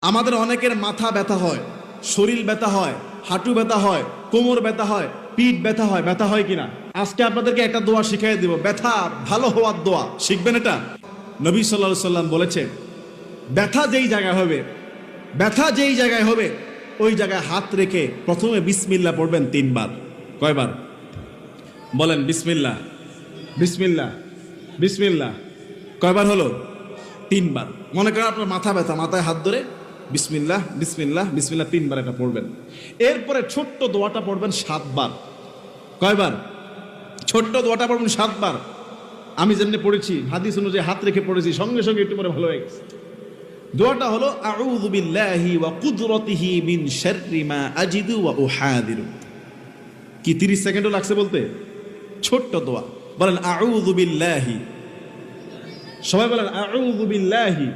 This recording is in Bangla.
আমাদের অনেকের মাথা ব্যথা হয়, শরীর ব্যথা হয়, হাঁটু ব্যথা হয়, কোমর ব্যথা হয়, পিঠ ব্যথা হয়। ব্যথা হয় কিনা? আজকে আপনাদেরকে একটা দোয়া শিখাই দিব, ব্যথা ভালো হওয়ার দোয়া। শিখবেন এটা? নবী সাল্লাল্লাহু আলাইহি সাল্লাম বলেছে, ব্যথা যেই জায়গায় হবে, ব্যথা যেই জায়গায় হবে ওই জায়গায় হাত রেখে প্রথমে বিসমিল্লাহ পড়বেন 3 বার। কয়বার বলেন? বিসমিল্লাহ, বিসমিল্লাহ, বিসমিল্লাহ। কয়বার হলো? 3 বার। মনে করেন আপনার মাথা ব্যথা, মাথায় হাত ধরে বিসমিল্লাহ, বিসমিল্লাহ, বিসমিল্লাহ 3 বার এটা পড়বেন। এরপরে ছোট্ট দোয়াটা পড়বেন 7 বার। কয়বার? ছোট্ট দোয়াটা পড়বেন 7 বার। আমি যেমনি পড়েছি, হাদিস অনুযায়ী হাত রেখে পড়েছি, সঙ্গে সঙ্গে একটু পরে ভালো হয়ে গেছে। দোয়াটা হলো আউযু বিল্লাহি ওয়া কুদরতিহি মিন শাররি মা আজিদু ওয়া উহাদিরু। কি 30 সেকেন্ডও লাগছে বলতে? ছোট্ট দোয়া। বলেন আউযু বিল্লাহি, সবাই বলেন আউযু বিল্লাহি